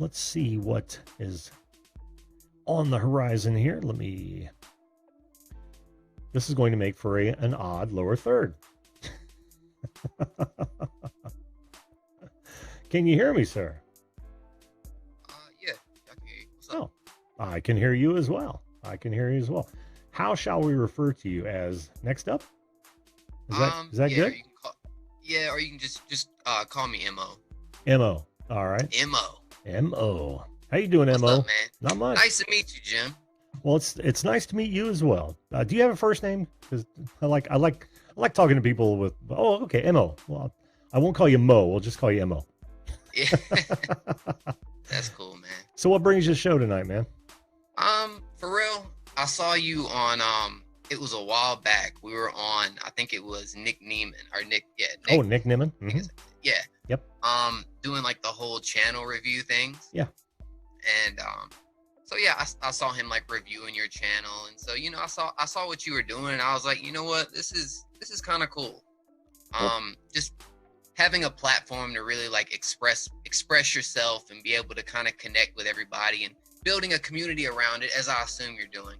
let's see what is on the horizon here. This is going to make for an odd lower third. Can you hear me, sir? Yeah, I can hear you. What's up? Oh, I can hear you as well. How shall we refer to you as next up? Is that Yeah, good? you can call. Yeah, or you can just call me Mo. Mo. All right. Mo. Mo. How you doing, What's Mo? up, man? Not much. Nice to meet you, Jim. Well, it's nice to meet you as well. Do you have a first name? Because I like talking to people with. Oh, okay, Mo. Well, I won't call you Mo. We'll just call you Mo. Yeah, that's cool, man. So, what brings you to the show tonight, man? For real, I saw you on it was a while back. We were on, I think it was Nick Neiman or Nick, yeah, Nick. Oh, Nick Neiman. Mm-hmm. Yeah. Yep. Doing like the whole channel review things. Yeah. And so yeah, I saw him like reviewing your channel, and so I saw what you were doing, and I was like, you know what, this is kind of cool. Just having a platform to really like express yourself and be able to kind of connect with everybody and building a community around it, as I assume you're doing.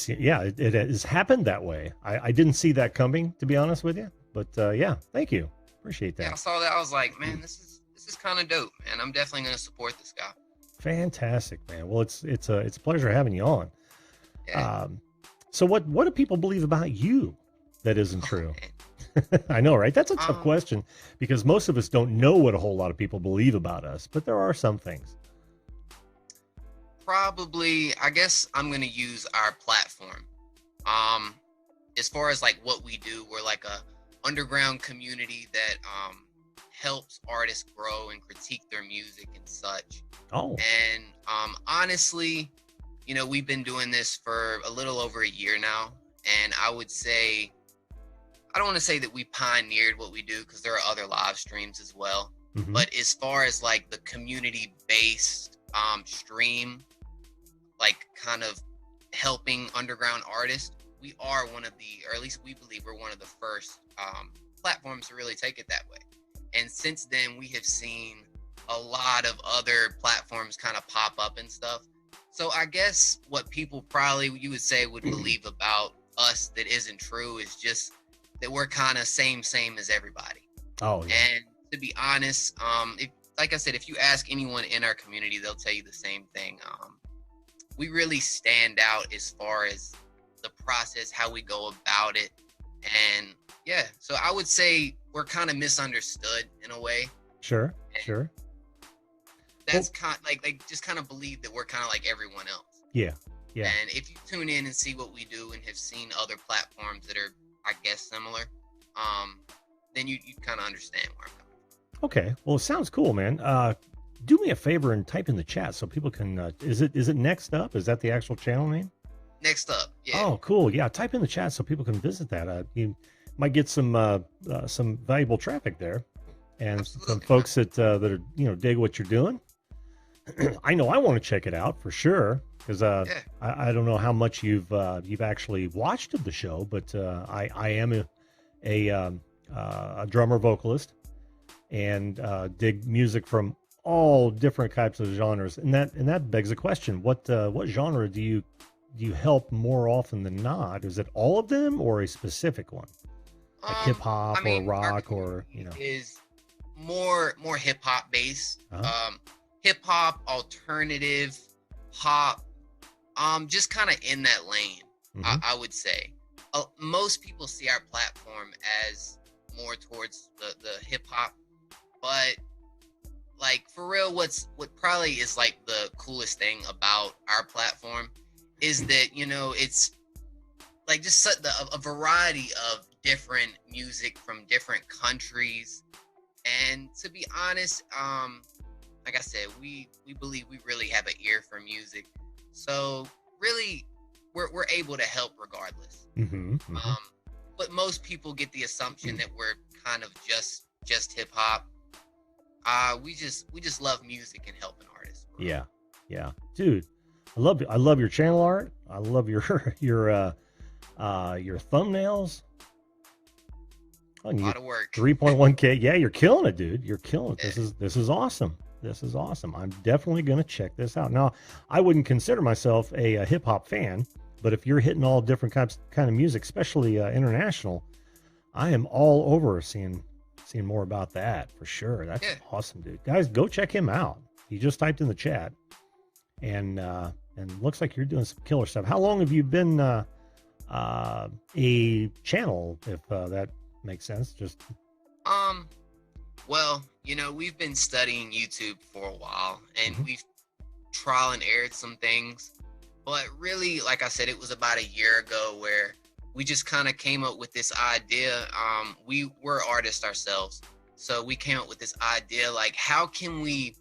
It has happened that way. I didn't see that coming, to be honest with you. But yeah, thank you. Appreciate that. Yeah, I saw that. I was like, man, this is kind of dope, man. I'm definitely gonna support this guy. Fantastic, man. Well, it's a pleasure having you on. Yeah. So what do people believe about you that isn't true? Man. I know, right? That's a tough question because most of us don't know what a whole lot of people believe about us, but there are some things. Probably, I guess I'm gonna use our platform. As far as like what we do, we're like a underground community that helps artists grow and critique their music and such. Oh. And honestly, we've been doing this for a little over a year now, and I would say, I don't want to say that we pioneered what we do because there are other live streams as well. Mm-hmm. But as far as like the community-based stream, like kind of helping underground artists, we are one of the, or at least we believe we're one of the first platforms to really take it that way. And since then, we have seen a lot of other platforms kind of pop up and stuff. So I guess what people probably, you would say, would believe about us that isn't true is just that we're kind of same as everybody. Oh, yeah. And to be honest, like I said, if you ask anyone in our community, they'll tell you the same thing. We really stand out as far as the process, how we go about it. And yeah, so I would say we're kind of misunderstood in a way. Sure. That's kind of like just kind of believe that we're kind of like everyone else. Yeah. And if you tune in and see what we do and have seen other platforms that are, I guess, similar, then you kind of understand where I'm coming from. Okay. Well, it sounds cool, man. Do me a favor and type in the chat so people can. Is it Next Up? Is that the actual channel name? Next Up. Yeah. Oh, cool. Yeah, type in the chat so people can visit that. You might get some valuable traffic there, and Absolutely. some folks that are dig what you're doing. I know I want to check it out for sure because I don't know how much you've actually watched of the show, but I am a drummer vocalist and dig music from all different types of genres, and that begs a question: what genre do you help more often than not? Is it all of them or a specific one, like hip hop or rock or is more hip hop based. Uh-huh. Hip hop, alternative, pop, just kind of in that lane. Mm-hmm. I would say most people see our platform as more towards the hip hop, but like for real, what probably is like the coolest thing about our platform is that it's like just a variety of different music from different countries. And to be honest, like I said, we believe we really have an ear for music, so really we're able to help regardless. Mm-hmm, mm-hmm. But most people get the assumption that we're kind of just hip hop. We just love music and helping artists. Yeah, dude, I love your channel art. I love your thumbnails. A lot of work. 3.1K. Yeah, you're killing it, dude. You're killing it. Yeah. This is awesome. This is awesome. I'm definitely going to check this out. Now, I wouldn't consider myself a hip hop fan, but if you're hitting all different kind of music, especially international, I am all over seeing more about that for sure. That's Yeah. awesome, dude. Guys, go check him out. He just typed in the chat, and looks like you're doing some killer stuff. How long have you been a channel, if that makes sense? Just Well, we've been studying YouTube for a while, and Mhm. we've trial and errored some things. But really, like I said, it was about a year ago where we just kind of came up with this idea. We're artists ourselves, so we came up with this idea, like how can we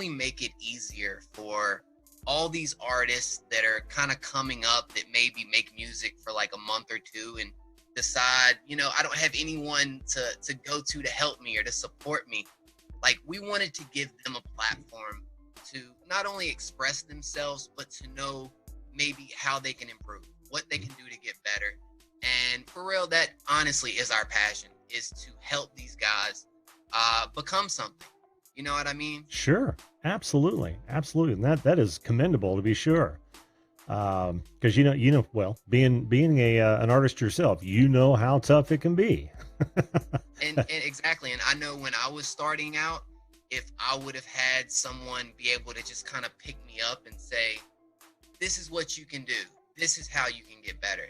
make it easier for all these artists that are kind of coming up that maybe make music for like a month or two and decide, I don't have anyone to go to help me or to support me. Like, we wanted to give them a platform to not only express themselves, but to know maybe how they can improve, what they can do to get better. And for real, that honestly is our passion, is to help these guys become something. You know what I mean? Sure, absolutely, absolutely, and that is commendable, to be sure. Because well, being a an artist yourself, you know how tough it can be. And exactly. And I know when I was starting out, if I would have had someone be able to just kind of pick me up and say, this is what you can do, this is how you can get better,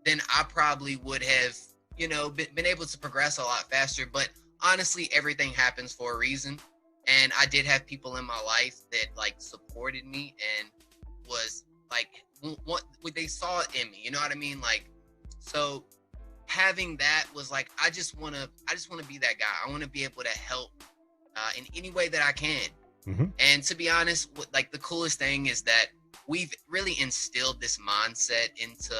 then I probably would have, been able to progress a lot faster. But honestly, everything happens for a reason. And I did have people in my life that like supported me and was like, what they saw it in me, you know what I mean? Like, so having that was like, I just want to be that guy. I want to be able to help in any way that I can. Mm-hmm. And to be honest, like, the coolest thing is that we've really instilled this mindset into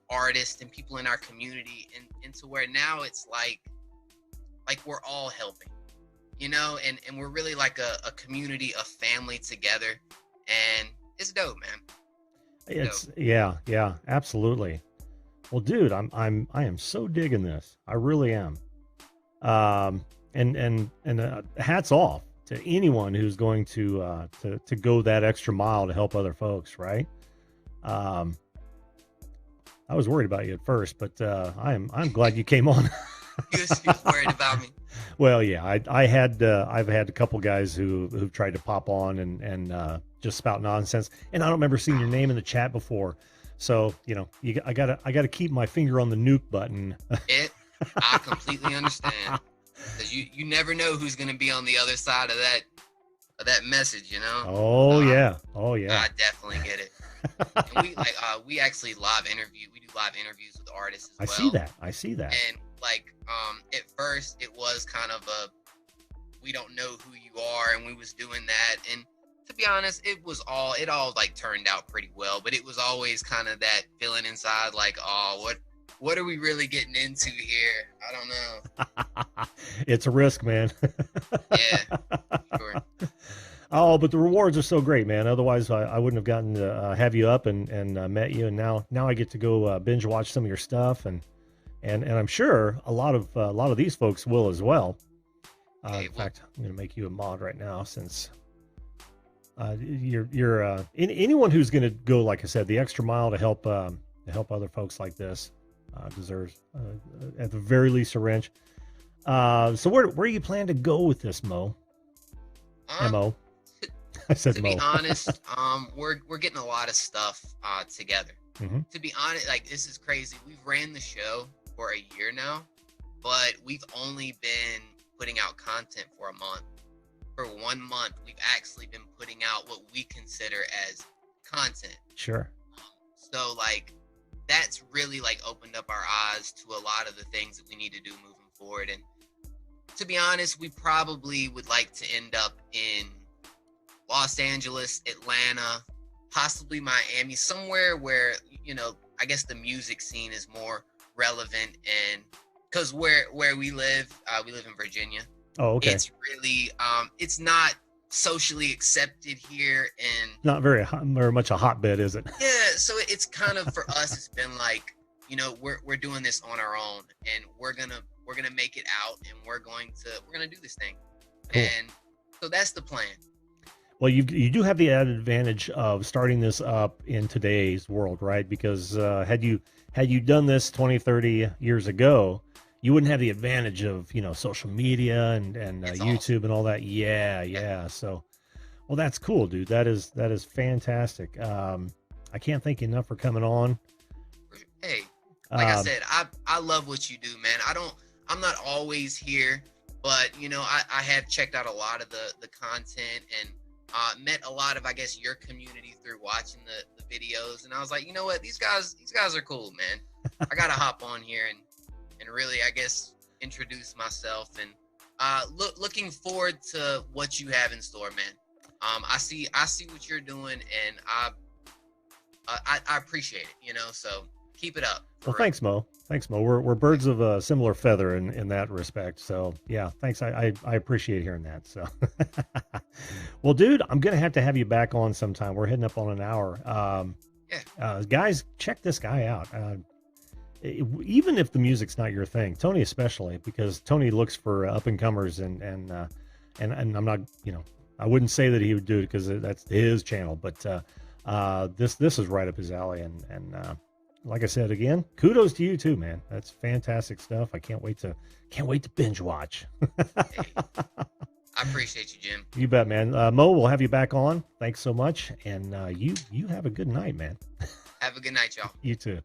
artists and people in our community, and into where now it's like we're all helping, and we're really like a community, a family together, and it's dope, man. It's yeah, absolutely. Well, dude, I am so digging this. I really am. And hats off to anyone who's going to go that extra mile to help other folks, right? I was worried about you at first, but I'm glad you came on. You was worried about me. Well, yeah, I've had a couple guys who've tried to pop on and just spout nonsense, and I don't remember seeing your name in the chat before. So, I gotta keep my finger on the nuke button. I completely understand, because you never know who's gonna be on the other side of that message, Oh yeah. I definitely get it. And we actually we do live interviews with artists as well. I see that. And like, at first it was kind of we don't know who you are, and we was doing that, and to be honest, it all like turned out pretty well, but it was always kind of that feeling inside, like, oh, what are we really getting into here? I don't know. It's a risk, man. Yeah, sure. Oh, but the rewards are so great, man. Otherwise, I wouldn't have gotten to have you up and met you, and now I get to go binge watch some of your stuff, and I'm sure a lot of these folks will as well. In fact, I'm going to make you a mod right now, since you're anyone who's going to go, like I said, the extra mile to help other folks like this deserves at the very least a wrench. So where you plan to go with this, Mo? Mo. I said to Mo. be honest, we're getting a lot of stuff together. Mm-hmm. To be honest, like, this is crazy. We've ran the show for a year now, but we've only been putting out content for a month. For 1 month, we've actually been putting out what we consider as content. Sure. So like, that's really like opened up our eyes to a lot of the things that we need to do moving forward. And to be honest, we probably would like to end up in Los Angeles, Atlanta, possibly Miami, somewhere where, I guess the music scene is more relevant. And because where we live in Virginia. Oh, okay. It's really, it's not socially accepted here, and not very much a hotbed, is it? Yeah, so it's kind of, for us, it's been like, we're doing this on our own, and we're gonna make it out, and we're gonna do this thing. Cool. And So that's the plan. Well, you do have the added advantage of starting this up in today's world, right? Because had you done this 20, 30 years ago, you wouldn't have the advantage of, social media and It's awesome. YouTube and all that. Yeah, Yeah. yeah. So, well, that's cool, dude. That is fantastic. I can't thank you enough for coming on. Hey, like I Um, said, I love what you do, man. I'm not always here, but I have checked out a lot of the content and met a lot of, I guess, your community through watching the videos. And I was like, you know what, these guys are cool, man. I gotta hop on here and really, I guess, introduce myself and looking forward to what you have in store, man. I see what you're doing, and I appreciate it, so keep it up for well, real. thanks, Mo. Thanks, Mo. We're birds of a similar feather in that respect. So yeah, thanks. I appreciate hearing that. So, well, dude, I'm gonna have to have you back on sometime. We're heading up on an hour. Yeah. Guys, check this guy out. Even if the music's not your thing, Tony especially, because Tony looks for up and comers and I'm not, I wouldn't say that he would do it because that's his channel, but this is right up his alley, and like I said again, kudos to you too, man. That's fantastic stuff. I can't wait to binge watch. Hey, I appreciate you, Jim. You bet, man. Mo, we'll have you back on. Thanks so much, and you have a good night, man. Have a good night, y'all. You too.